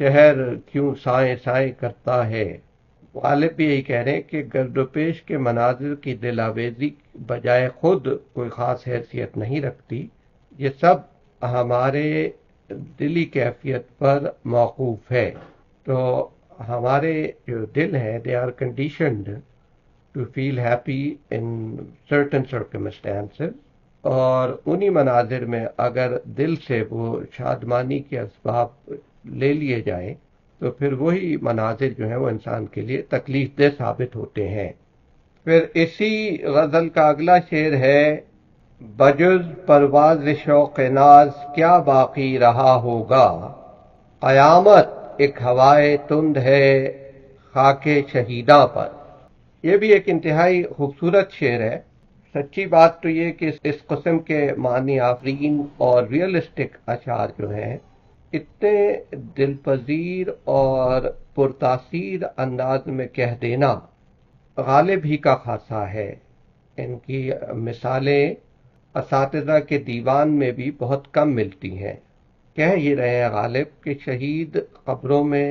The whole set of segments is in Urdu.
شہر کیوں سائیں سائیں کرتا ہے۔ غالب بھی یہی کہہ رہے ہیں کہ گرد و پیش کے مناظر کی دل آویزی بجائے خود کوئی خاص حیثیت نہیں رکھتی، یہ سب ہمارے دلی کیفیت پر موقوف ہے۔ تو ہمارے جو دل ہیں they are conditioned to feel happy in certain circumstances، اور انہی مناظر میں اگر دل سے وہ شادمانی کے اسباب لے لیے جائیں تو پھر وہی مناظر جو ہیں وہ انسان کے لیے تکلیف دہ ثابت ہوتے ہیں۔ پھر اسی غزل کا اگلا شعر ہے، بجز پرواز شوق ناز کیا باقی رہا ہوگا، قیامت ایک ہوائے تند ہے خاک شہیداں پر۔ یہ بھی ایک انتہائی خوبصورت شعر ہے۔ سچی بات تو یہ کہ اس قسم کے معنی آفرین اور ریئلسٹک اشعار جو ہیں اتنے دل پذیر اور پرتاثیر انداز میں کہہ دینا غالب ہی کا خاصہ ہے۔ ان کی مثالیں اساتذہ کے دیوان میں بھی بہت کم ملتی ہیں۔ کہہ یہ رہے ہیں غالب کہ شہید قبروں میں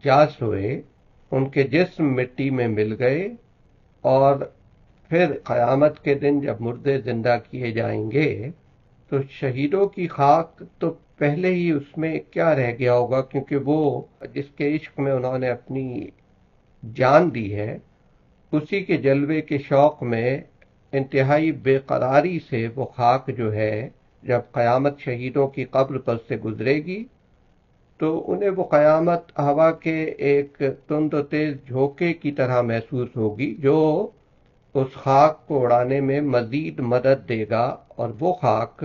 جا سوئے، ان کے جسم مٹی میں مل گئے، اور پھر قیامت کے دن جب مردے زندہ کیے جائیں گے تو شہیدوں کی خاک تو پہلے ہی اس میں کیا رہ گیا ہوگا، کیونکہ وہ جس کے عشق میں انہوں نے اپنی جان دی ہے اسی کے جلوے کے شوق میں انتہائی بے قراری سے وہ خاک جو ہے جب قیامت شہیدوں کی قبر پر سے گزرے گی تو انہیں وہ قیامت ہوا کے ایک تند و تیز جھونکے کی طرح محسوس ہوگی جو اس خاک کو اڑانے میں مزید مدد دے گا، اور وہ خاک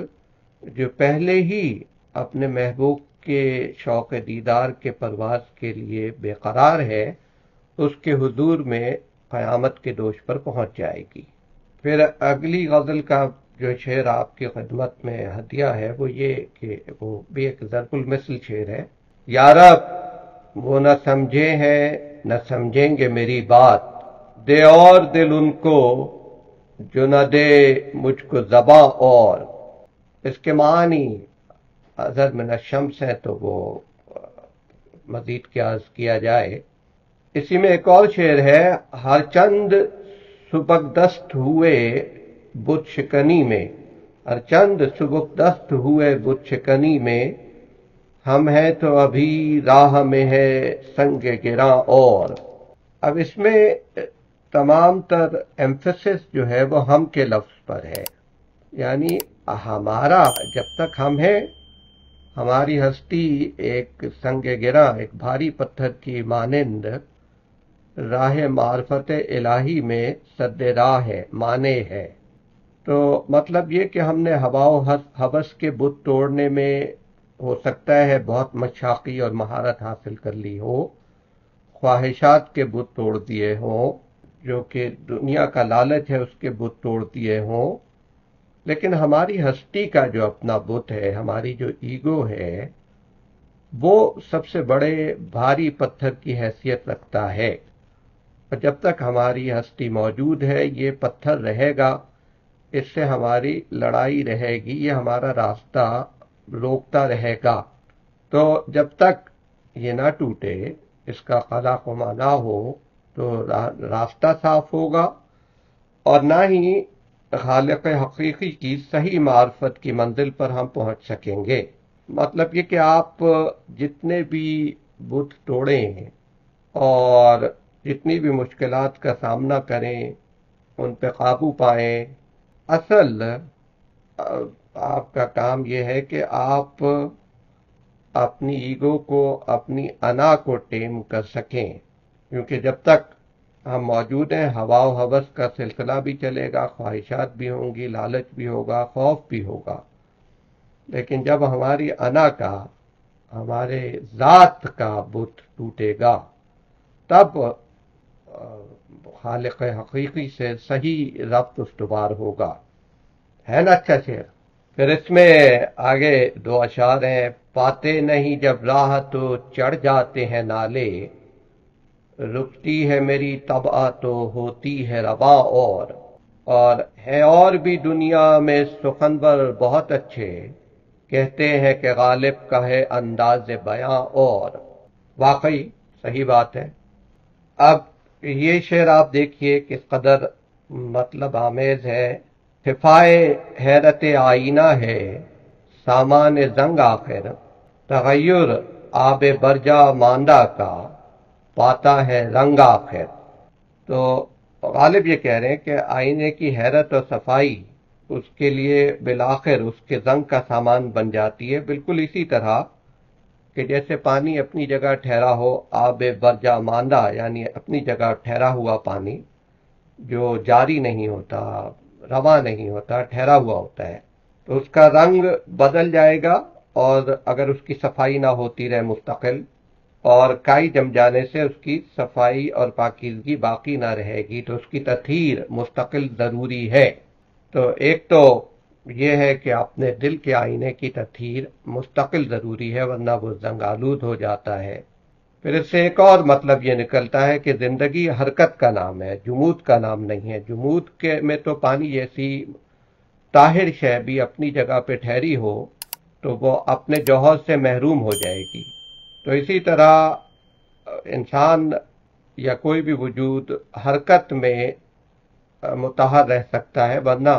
جو پہلے ہی اپنے محبوب کے شوق دیدار کے پرواز کے لیے بے قرار ہے، اس کے حضور میں قیامت کے دوش پر پہنچ جائے گی۔ پھر اگلی غزل کا جو شعر آپ کی خدمت میں ہدیہ ہے وہ یہ کہ وہ بھی ایک ضرب المثل شعر ہے، یا رب وہ نہ سمجھے ہیں نہ سمجھیں گے میری بات، دے اور دل ان کو جو نہ دے مجھ کو زباں اور۔ اس کے معنی حضرت من الشمس ہے تو وہ مزید کیا عرض کیا جائے۔ اسی میں ایک اور شعر ہے، ہر چند سبکدست ہوئے بت شکنی میں، ہر چند سبکدست ہوئے بت شکنی میں، ہم ہیں تو ابھی راہ میں ہے سنگ گراں اور۔ اب اس میں تمام تر ایمفیسس جو ہے وہ ہم کے لفظ پر ہے، یعنی ہمارا جب تک ہم ہیں ہماری ہستی ایک سنگ گراں، ایک بھاری پتھر کی مانند راہ معرفت الہی میں سد راہ ہے، مانے ہے۔ تو مطلب یہ کہ ہم نے ہوا و ہوس کے بت توڑنے میں ہو سکتا ہے بہت مشاقی اور مہارت حاصل کر لی ہو، خواہشات کے بت توڑ دیے ہوں، جو کہ دنیا کا لالچ ہے اس کے بت توڑ دیے ہوں، لیکن ہماری ہستی کا جو اپنا بت ہے، ہماری جو ایگو ہے، وہ سب سے بڑے بھاری پتھر کی حیثیت رکھتا ہے، اور جب تک ہماری ہستی موجود ہے یہ پتھر رہے گا، اس سے ہماری لڑائی رہے گی، یہ ہمارا راستہ روکتا رہے گا۔ تو جب تک یہ نہ ٹوٹے، اس کا قضا خما نہ ہو، تو راستہ صاف ہوگا اور نہ ہی خالق حقیقی کی صحیح معرفت کی منزل پر ہم پہنچ سکیں گے۔ مطلب یہ کہ آپ جتنے بھی بت توڑیں اور جتنی بھی مشکلات کا سامنا کریں، ان پہ قابو پائیں، اصل آپ کا کام یہ ہے کہ آپ اپنی ایگو کو، اپنی انا کو ٹیم کر سکیں، کیونکہ جب تک ہم موجود ہیں ہوا و ہوس کا سلسلہ بھی چلے گا، خواہشات بھی ہوں گی، لالچ بھی ہوگا، خوف بھی ہوگا، لیکن جب ہماری انا کا، ہمارے ذات کا بت ٹوٹے گا تب خالق حقیقی سے صحیح ربط استوار ہوگا۔ ہے نا اچھا شعر؟ پھر اس میں آگے دو اشعار ہیں، پاتے نہیں جب راہ تو چڑھ جاتے ہیں نالے، رکتی ہے میری طبع تو ہوتی ہے رواں اور ہے اور بھی دنیا میں سخنور بہت اچھے، کہتے ہیں کہ غالب کا ہے انداز بیاں اور۔ واقعی صحیح بات ہے۔ اب یہ شعر آپ دیکھیے کس قدر مطلب آمیز ہے۔ خفائے حیرت آئینہ ہے سامان زنگ آخر، تغیر آب برجا ماندہ کا پاتا ہے رنگ آخر۔ تو غالب یہ کہہ رہے ہیں کہ آئینے کی حیرت اور صفائی اس کے لیے بالآخر اس کے زنگ کا سامان بن جاتی ہے، بالکل اسی طرح کہ جیسے پانی اپنی جگہ ٹھہرا ہو، آب برجا ماندہ یعنی اپنی جگہ ٹھہرا ہوا پانی جو جاری نہیں ہوتا، رواں نہیں ہوتا، ٹھہرا ہوا ہوتا ہے، تو اس کا رنگ بدل جائے گا، اور اگر اس کی صفائی نہ ہوتی رہے مستقل، اور کائی جم جانے سے اس کی صفائی اور پاکیزگی باقی نہ رہے گی، تو اس کی تطہیر مستقل ضروری ہے۔ تو ایک تو یہ ہے کہ اپنے دل کے آئینے کی تطہیر مستقل ضروری ہے، ورنہ وہ زنگ آلود ہو جاتا ہے۔ پھر اس سے ایک اور مطلب یہ نکلتا ہے کہ زندگی حرکت کا نام ہے، جمود کا نام نہیں ہے۔ جمود میں تو پانی جیسی طاہر شے بھی اپنی جگہ پہ ٹھہری ہو تو وہ اپنے جوہر سے محروم ہو جائے گی۔ تو اسی طرح انسان یا کوئی بھی وجود حرکت میں متحر رہ سکتا ہے، ورنہ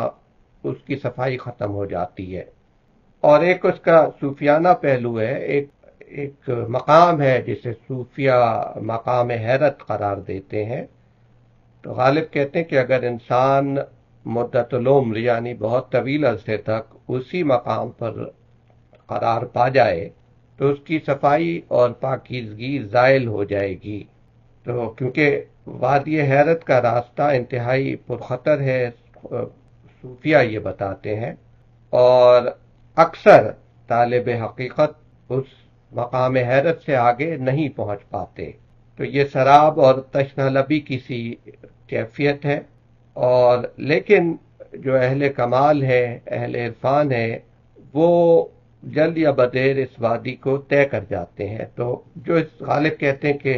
اس کی صفائی ختم ہو جاتی ہے۔ اور ایک اس کا صوفیانہ پہلو ہے، ایک مقام ہے جسے صوفیہ مقام حیرت قرار دیتے ہیں۔ تو غالب کہتے ہیں کہ اگر انسان مدت العمر یعنی بہت طویل عرصے تک اسی مقام پر قرار پا جائے تو اس کی صفائی اور پاکیزگی زائل ہو جائے گی۔ تو کیونکہ وادی حیرت کا راستہ انتہائی پرخطر ہے، صوفیہ یہ بتاتے ہیں، اور اکثر طالب حقیقت اس مقام حیرت سے آگے نہیں پہنچ پاتے۔ تو یہ سراب اور تشنہ لبی کی سی کیفیت ہے، اور لیکن جو اہل کمال ہے، اہل عرفان ہے، وہ جلد یا بدیر اس وادی کو طے کر جاتے ہیں۔ تو جو اس غالب کہتے ہیں کہ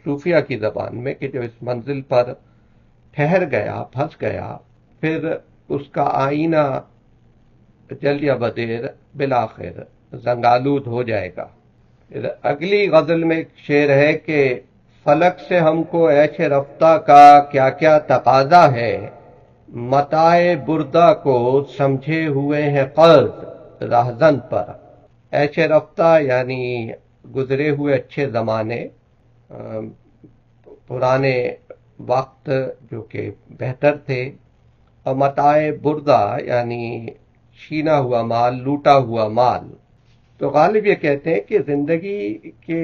صوفیہ کی زبان میں کہ جو اس منزل پر ٹھہر گیا، پھنس گیا، پھر اس کا آئینہ جلد یا بدیر بالآخر زنگالود ہو جائے گا۔ اگلی غزل میں ایک شعر ہے کہ فلک سے ہم کو عیش رفتہ کا کیا کیا تقاضا ہے، متاع بردہ کو سمجھے ہوئے ہیں قرض رہزن پر۔ عیش رفتہ یعنی گزرے ہوئے اچھے زمانے، پرانے وقت جو کہ بہتر تھے، اور متاع بردہ یعنی چھینا ہوا مال، لوٹا ہوا مال۔ تو غالب یہ کہتے ہیں کہ زندگی کے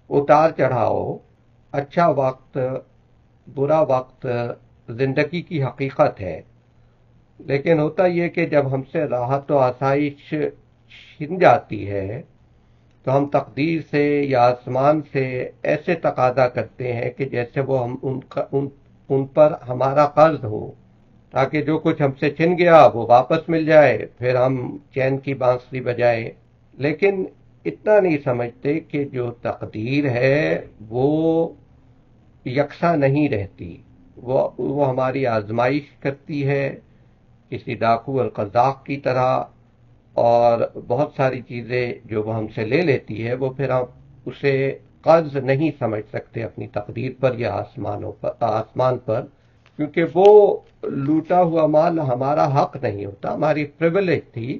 اتار چڑھاؤ، اچھا وقت، برا وقت زندگی کی حقیقت ہے، لیکن ہوتا یہ کہ جب ہم سے راحت و آسائش چھن جاتی ہے تو ہم تقدیر سے یا آسمان سے ایسے تقاضا کرتے ہیں کہ جیسے وہ ہم ان پر ہمارا قرض ہو، تاکہ جو کچھ ہم سے چھن گیا وہ واپس مل جائے، پھر ہم چین کی بانسری بجائے۔ لیکن اتنا نہیں سمجھتے کہ جو تقدیر ہے وہ یکساں نہیں رہتی، وہ ہماری آزمائش کرتی ہے کسی ڈاکو اور قذاق کی طرح، اور بہت ساری چیزیں جو وہ ہم سے لے لیتی ہے وہ پھر ہم اسے قرض نہیں سمجھ سکتے اپنی تقدیر پر یا آسمان پر، کیونکہ وہ لوٹا ہوا مال ہمارا حق نہیں ہوتا، ہماری پریویلیج تھی،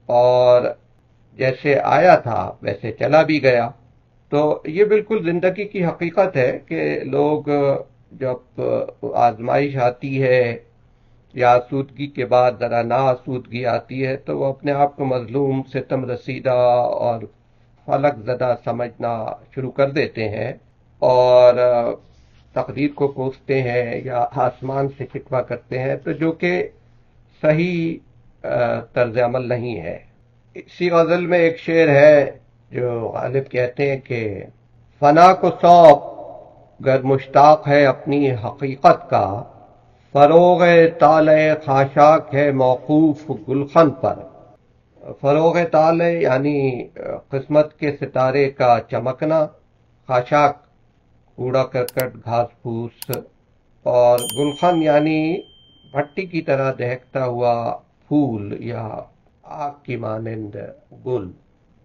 اور جیسے آیا تھا ویسے چلا بھی گیا۔ تو یہ بالکل زندگی کی حقیقت ہے کہ لوگ جب آزمائش آتی ہے یا آسودگی کے بعد ذرا نا آسودگی آتی ہے تو وہ اپنے آپ کو مظلوم، ستم رسیدہ اور فلک زدہ سمجھنا شروع کر دیتے ہیں، اور تقدیر کو کوستے ہیں یا آسمان سے شکوہ کرتے ہیں، تو جو کہ صحیح طرز عمل نہیں ہے۔ اسی غزل میں ایک شعر ہے جو غالب کہتے ہیں کہ فنا کو سونپ گر مشتاق ہے اپنی حقیقت کا، فروغ طالع خاشاک ہے موقوف گلخن پر۔ فروغ طالع یعنی قسمت کے ستارے کا چمکنا، خاشاک کوڑا کرکٹ، گھاس پھوس، اور گلخن یعنی بھٹی کی طرح دہکتا ہوا پھول یا آگ کی مانند گل۔